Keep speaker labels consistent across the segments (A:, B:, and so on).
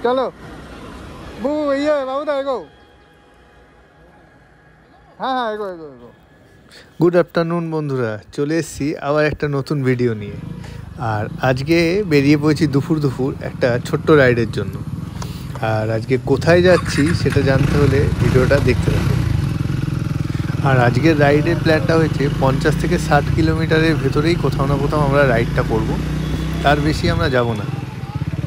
A: चलो बू ये बाबूदा एगो हाँ हाँ एगो एगो एगो गुड आफ्टरनुन बंधुरा चले एसेছি আবার একটা নতুন ভিডিও নিয়ে আর আজকে বেরিয়ে পড়েছি দুপুর দুপুর একটা ছোট্ট রাইডের জন্য আর আজকে কোথায় যাচ্ছি সেটা জানতে হলে ভিডিওটা দেখতে থাকুন আর আজকের রাইডের প্ল্যানটা হয়েছে 50 থেকে 60 কিলোমিটারের ভেতরেই কোথাও না কোথাও আমরা রাইডটা করব তার বেশি আমরা যাব না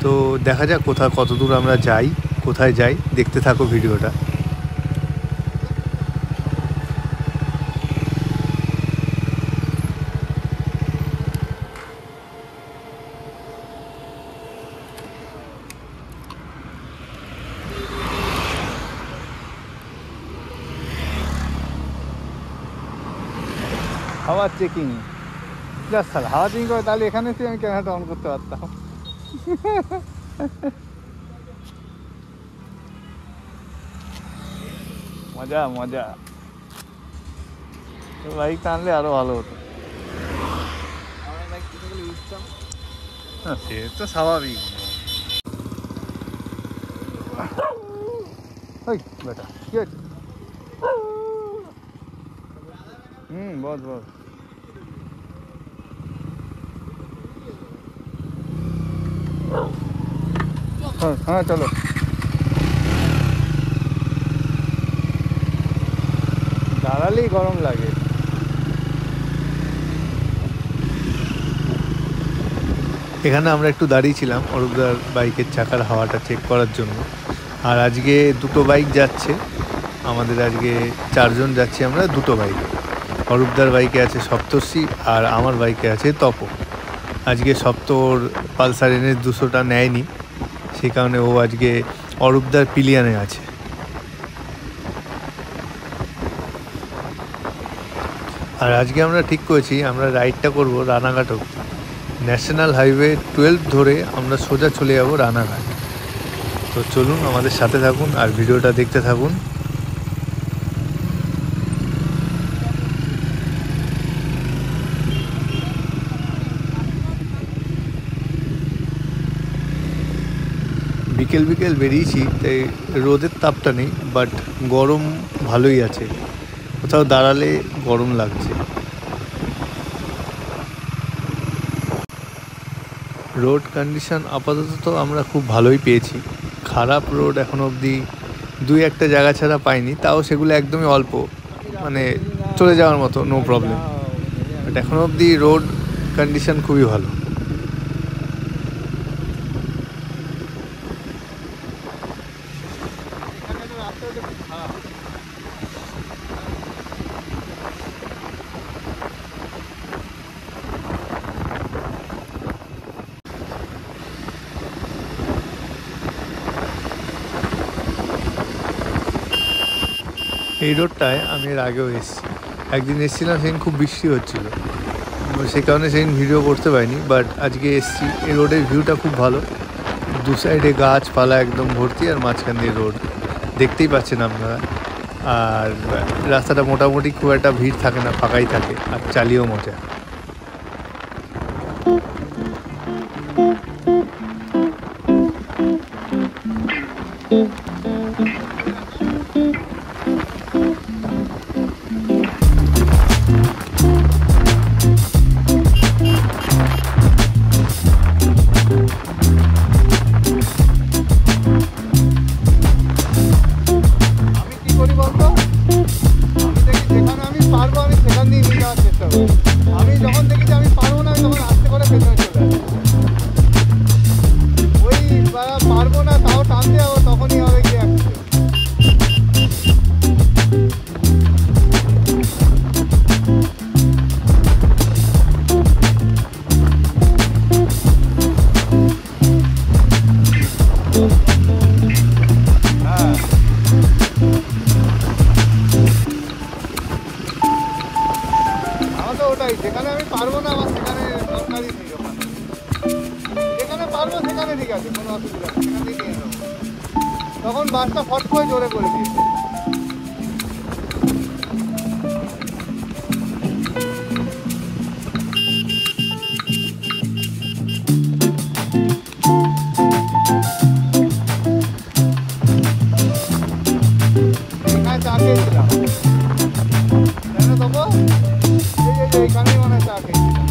A: তো দেখা যাক কোথা কত দূর আমরা যাই কোথায় যাই দেখতে থাকো ভিডিওটা হাওয়া চেকিং জাস্ট স্যার হাওয়া চেকিং করে তাহলে এখানে এসে আমি ক্যামেরাটা অন করতে পারতাম মজা মজা বাইক টানলে আরো ভালো হতো সে তো স্বাভাবিক বেটা কি আছে बहुत बहुत हाँ चलो दाঁড়ালেই গরম লাগে এখানে আমরা একটু দাঁড়িয়েছিলাম অরূপদার বাইকের চাকার হাওয়াটা চেক করার জন্য আর আজকে দুটো বাইক যাচ্ছে আমাদের আজকে 4 জন যাচ্ছি আমরা দুটো বাইকে অরূপদার বাইকে আছে সপ্তর্ষি আর আমার বাইকে আছে তপ আজকে সপ্তর পালসার NS 200টা নেয়নি সেই কারণে ও আজকে অরূপদার পিলিয়ানে আছে আর আজকে আমরা ঠিক করেছি আমরা রাইডটা করব রানাঘাট অবধি ন্যাশনাল হাইওয়ে 12 ধরে আমরা সোজা চলে যাব রানাঘাট তো চলুন আমাদের সাথে থাকুন আর ভিডিওটা দেখতে থাকুন বিকেল বিকেল বেরিয়েছি তাই রোদের তাপটা নেই বাট গরম ভালোই আছে কোথাও দাঁড়ালে গরম লাগছে রোড কন্ডিশন আপাতত তো আমরা খুব ভালোই পেয়েছি খারাপ রোড এখন অবধি 2-1 জায়গা ছাড়া পাইনি তাও সেগুলো একদমই অল্প মানে চলে যাওয়ার মতো নো প্রবলেম বাট এখন অবধি রোড কন্ডিশন খুবই ভালো এই রোডটায় আমি এর আগেও এসেছি একদিন এসেছিলাম সেদিন খুব বৃষ্টি হচ্ছিল সে কারণে সেদিন ভিডিও করতে পারিনি বাট আজকে এসেছি এই রোডের ভিউটা খুব ভালো দু সাইডে গাছপালা একদম ভর্তি আর মাঝখান দিয়ে রোড দেখতেই পাচ্ছেন আপনারা আর রাস্তাটা মোটামুটি খুব একটা ভিড় থাকে না ফাঁকাই থাকে আর চালিয়েও মজা আমি যখন দেখি যে আমি পারবো না তখন আস্তে করে পেছনে চলে আসি ওই পারবো না তাও টানতে যাবো তখনই হবে কি যেখানে আমি পারবো না আমার সেখানে দরকারই নেই যেখানে পারবো সেখানে ঠিক আছে কোনো অসুবিধা নেই সেখানেই নিয়ে নেবো তখন বাসটা ফট করে জোরে করে দিয়েছে খেয়েছিলাম, তাই না তবু? এইখানেই মনে হয় চা খেয়েছিলাম।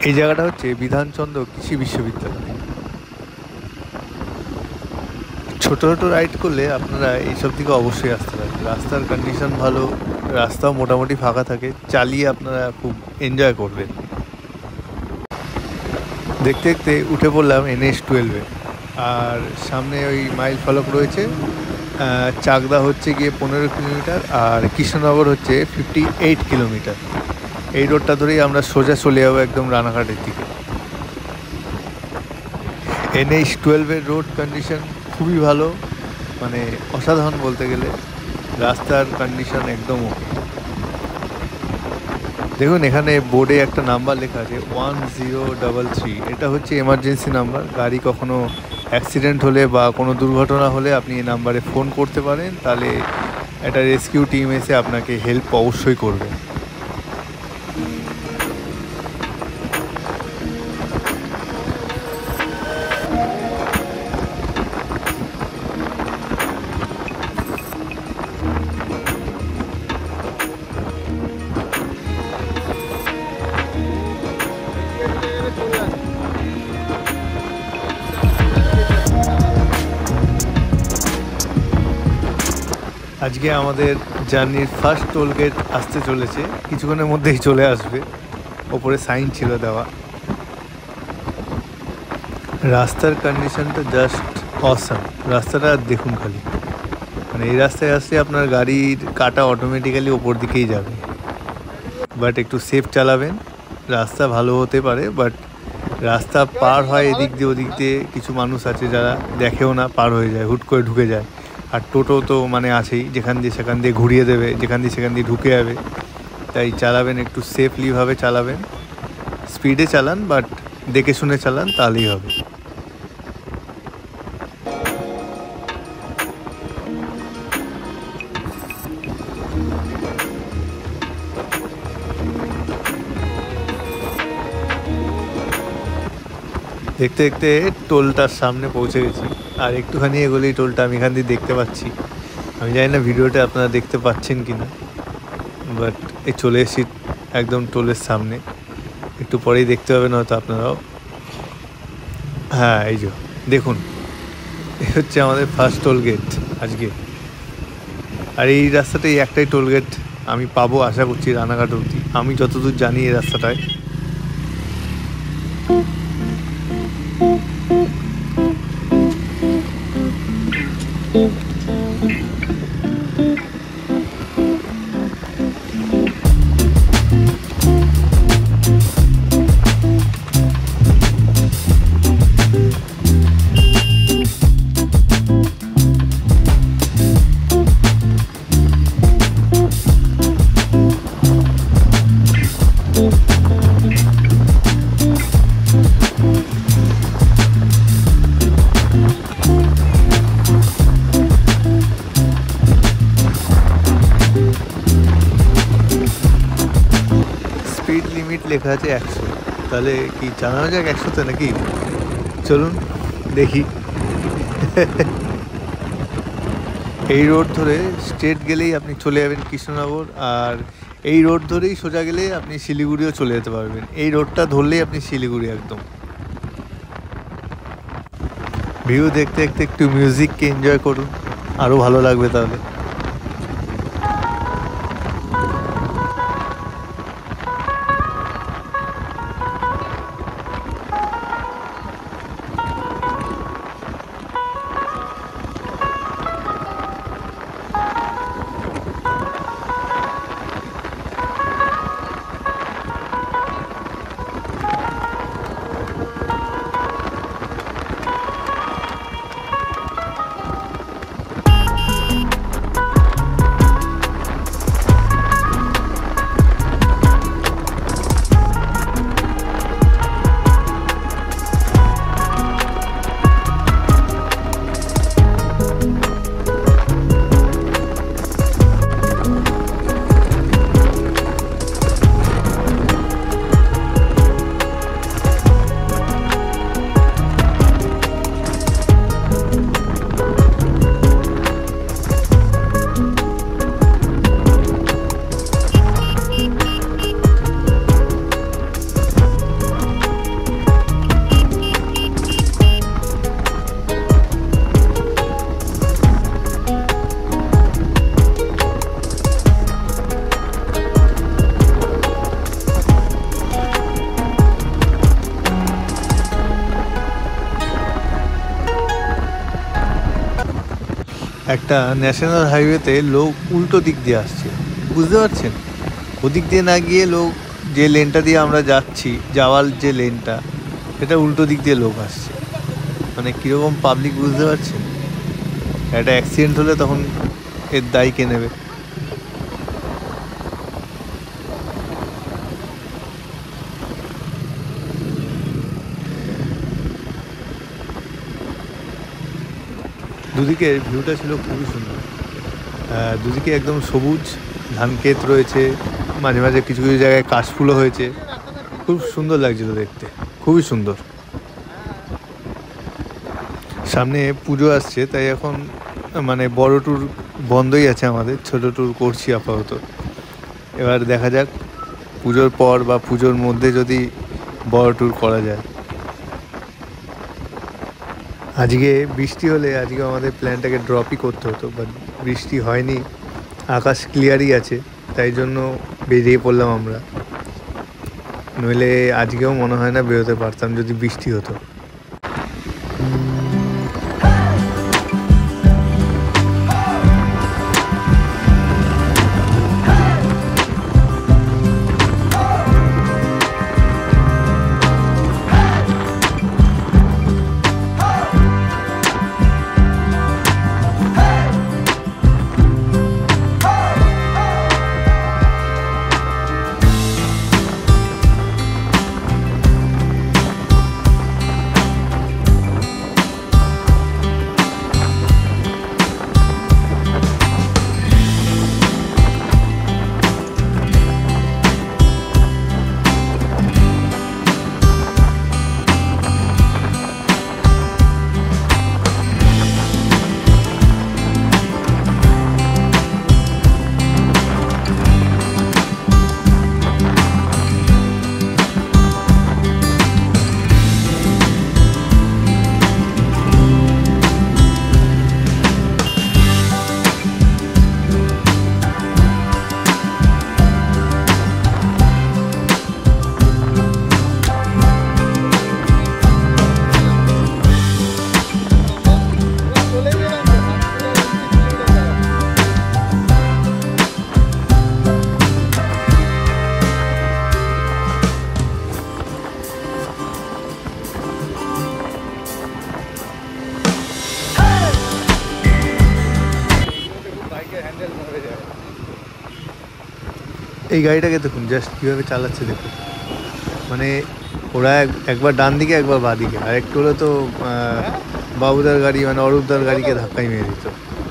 A: এই জায়গাটা হচ্ছে বিধানচন্দ্র কৃষি বিশ্ববিদ্যালয়। ছোটো ছোটো রাইড করলে আপনারা এইসব দিকে অবশ্যই আসতে পারেন। রাস্তার কন্ডিশন ভালো, রাস্তাও মোটামুটি ফাঁকা থাকে, চালিয়ে আপনারা খুব এনজয় করবেন। দেখতে দেখতে উঠে পড়লাম NH-12-এ, আর সামনে ওই মাইল ফলক রয়েছে। চাকদা হচ্ছে গিয়ে 15 কিলোমিটার, আর কৃষ্ণনগর হচ্ছে 58 কিলোমিটার। এই রোডটা ধরেই আমরা সোজা চলে যাবো একদম রানাঘাটের দিকে। NH-12-এর রোড কন্ডিশন খুবই ভালো, মানে অসাধারণ বলতে গেলে। রাস্তার কন্ডিশন একদম ওকে। দেখুন এখানে বোর্ডে একটা নাম্বার লেখা আছে 1033। এটা হচ্ছে এমার্জেন্সি নাম্বার। গাড়ি কখনো অ্যাক্সিডেন্ট হলে বা কোনো দুর্ঘটনা হলে আপনি এই নাম্বারে ফোন করতে পারেন, তাহলে একটা রেস্কিউ টিম এসে আপনাকে হেল্প অবশ্যই করবে। আজকে আমাদের জার্নির ফার্স্ট টোল গেট আসতে চলেছে, কিছুক্ষণের মধ্যেই চলে আসবে। ওপরে সাইন ছিল দেওয়া। রাস্তার কন্ডিশনটা জাস্ট অসাম। রাস্তাটা দেখুন খালি, মানে এই রাস্তায় আসলে আপনার গাড়ির কাটা অটোমেটিক্যালি ওপর দিকেই যাবে। বাট একটু সেফ চালাবেন। রাস্তা ভালো হতে পারে, বাট রাস্তা পার হয় এদিক দিয়ে ওদিক দিয়ে কিছু মানুষ আছে যারা দেখেও না, পার হয়ে যায়, হুট করে ঢুকে যায়। আর টোটো তো মানে আছেই, যেখান দিয়ে সেখান দিয়ে ঘুরিয়ে দেবে, যেখান দিয়ে সেখান দিয়ে ঢুকে যাবে। তাই চালাবেন একটু সেফলিভাবে চালাবেন। স্পিডে চালান, বাট দেখে শুনে চালান, তাহলেই হবে। দেখতে দেখতে টোলটার সামনে পৌঁছে গেছি, আর একটুখানি এগোলেই টোলটা আমি এখান দিয়ে দেখতে পাচ্ছি। আমি জানি না ভিডিওটা আপনারা দেখতে পাচ্ছেন কি না, বাট এই চলে এসেছি একদম টোলের সামনে। একটু পরেই দেখতে পাবেন হয়তো আপনারাও। হ্যাঁ, এই যে দেখুন, এই হচ্ছে আমাদের ফার্স্ট টোল গেট আজকে। আর এই রাস্তাটাই একটাই টোল গেট আমি পাবো আশা করছি রানাঘাট অবধি, আমি যতদূর জানি এই রাস্তাটায়। স্পিড লিমিট লেখা আছে 100, তাহলে কি চালানো যাক 100-তে নাকি? চলুন দেখি। এই রোড ধরে স্ট্রেট গেলেই আপনি চলে যাবেন কৃষ্ণনগর, আর এই রোড ধরেই সোজা গেলে আপনি শিলিগুড়িও চলে যেতে পারবেন। এই রোডটা ধরলেই আপনি শিলিগুড়ি একদম। ভিউ দেখতে দেখতে একটু মিউজিককে এনজয় করুন, আরও ভালো লাগবে তাহলে। একটা ন্যাশনাল হাইওয়েতে লোক উল্টো দিক দিয়ে আসছে, বুঝতে পারছেন? ওদিক দিয়ে না গিয়ে লোক যে লেনটা দিয়ে আমরা যাচ্ছি, যাওয়ার যে লেনটা, সেটা উল্টো দিক দিয়ে লোক আসছে। মানে কীরকম পাবলিক, বুঝতে পারছেন? একটা অ্যাক্সিডেন্ট হলে তখন এর দায় কে নেবে? দুদিকের ভিউটা ছিল খুবই সুন্দর। দুদিকে একদম সবুজ, ধান ক্ষেত রয়েছে, মাঝে মাঝে কিছু কিছু জায়গায় কাশফুলও হয়েছে। খুব সুন্দর লাগছিল দেখতে, খুবই সুন্দর। সামনে পুজো আসছে, তাই এখন মানে বড় ট্যুর বন্ধই আছে, আমাদের ছোট ট্যুর করছি আপাতত। এবার দেখা যাক পুজোর পর বা পুজোর মধ্যে যদি বড় ট্যুর করা যায়। আজকে বৃষ্টি হলে আজকে আমাদের প্ল্যানটাকে ড্রপই করতে হতো, বাট বৃষ্টি হয়নি, আকাশ ক্লিয়ারই আছে, তাই জন্য বেরিয়ে পড়লাম আমরা। নইলে আজকেও মনে হয় না বেরোতে পারতাম যদি বৃষ্টি হতো। এই গাড়িটাকে দেখুন জাস্ট কীভাবে চালাচ্ছে, দেখুন। মানে ওরা একবার ডান দিকে একবার বাঁ দিকে, আর একটু হলে তো বাবুদার গাড়ি মানে অরূপদার গাড়িকে ধাক্কাই মেরে দিত।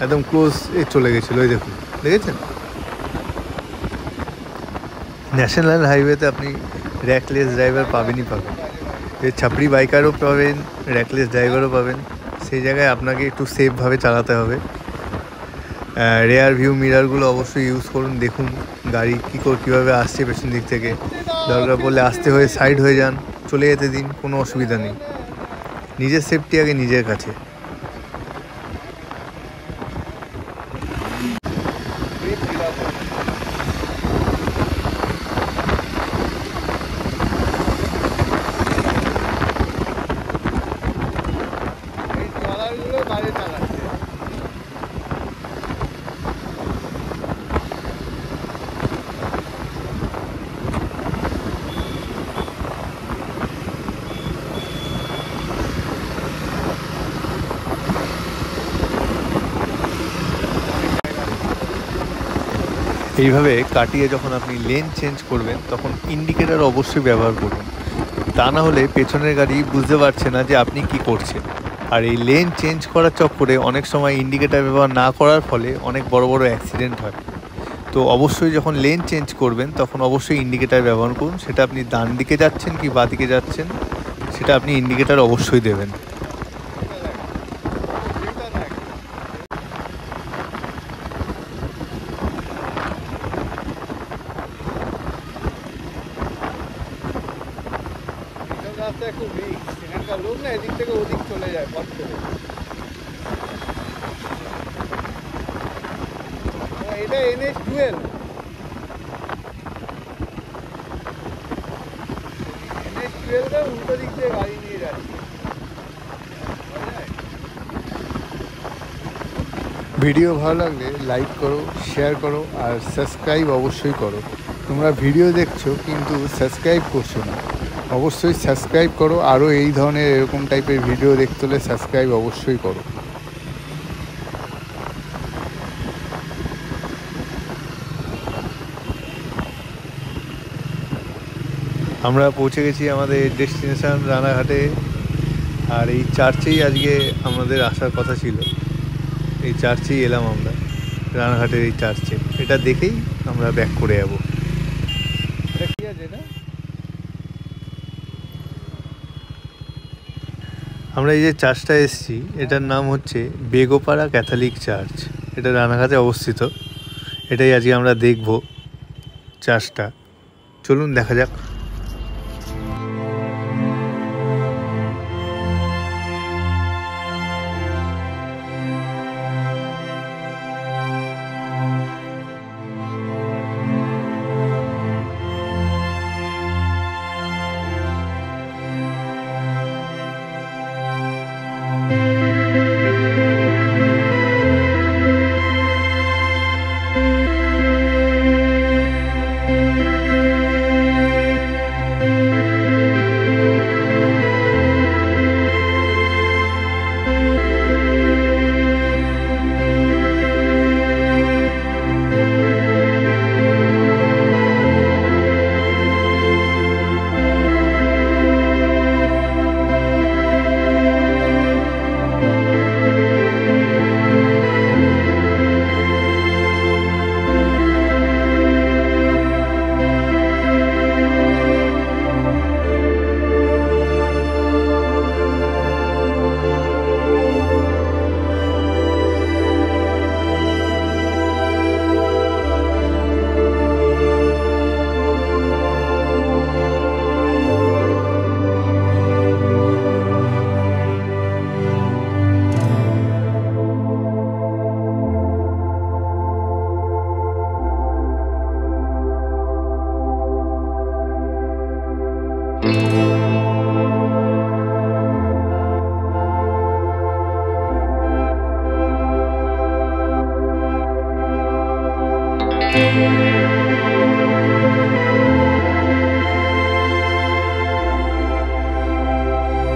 A: একদম ক্লোজ চলে গেছিলো, ওই দেখুন, দেখেছেন? ন্যাশনাল হাইওয়েতে আপনি র্যাকলেস ড্রাইভার পাবেনই পাবেন, যে ছাপড়ি বাইকারও পাবেন, র্যাকলেস ড্রাইভারও পাবেন। সেই জায়গায় আপনাকে একটু সেফভাবে চালাতে হবে। রেয়ার ভিউ মিরারগুলো অবশ্যই ইউজ করুন, দেখুন গাড়ি কীভাবে আসছে পেছন দিক থেকে। দরকার পড়লে আসতে হয়ে সাইড হয়ে যান, চলে যেতে দিন, কোনো অসুবিধা নেই। নিজের সেফটি আগে নিজের কাছে। এইভাবে কাটিয়ে যখন আপনি লেন চেঞ্জ করবেন তখন ইন্ডিকেটার অবশ্যই ব্যবহার করুন, তা না হলে পেছনের গাড়ি বুঝতে পারছে না যে আপনি কি করছেন। আর এই লেন চেঞ্জ করার চক্করে অনেক সময় ইন্ডিকেটার ব্যবহার না করার ফলে অনেক বড় বড় অ্যাক্সিডেন্ট হয়। তো অবশ্যই যখন লেন চেঞ্জ করবেন তখন অবশ্যই ইন্ডিকেটার ব্যবহার করুন, সেটা আপনি ডান দিকে যাচ্ছেন কি বাঁ দিকে যাচ্ছেন সেটা আপনি ইন্ডিকেটার অবশ্যই দেবেন। রাস্তায় খুব রিস্ক, এখানকার লোক না এদিক থেকে ওদিক চলে যায় পথ করে। এটা NH-12, NH-12 উল্টো দিক দিয়ে গাড়ি নিয়ে যাচ্ছে। ভিডিও ভালো লাগলে লাইক করো, শেয়ার করো আর সাবস্ক্রাইব অবশ্যই করো। তোমরা ভিডিও দেখছো কিন্তু সাবস্ক্রাইব করছো না, অবশ্যই সাবস্ক্রাইব করো। আরও এই ধরনের এরকম টাইপের ভিডিও দেখতে হলে সাবস্ক্রাইব অবশ্যই করো। আমরা পৌঁছে গেছি আমাদের ডেস্টিনেশন রানাঘাটে। আর এই চার্চেই আজকে আমাদের আসার কথা ছিল, এই চার্চেই এলাম আমরা, রানাঘাটের এই চার্চে। এটা দেখেই আমরা ব্যাক করে যাবো। এটা কি আছে এটা? আমরা এই যে চার্চটা এসেছি এটার নাম হচ্ছে বেগোপাড়া ক্যাথলিক চার্চ। এটা রানাঘাটে অবস্থিত। এটাই আজকে আমরা দেখব চার্চটা। চলুন দেখা যাক।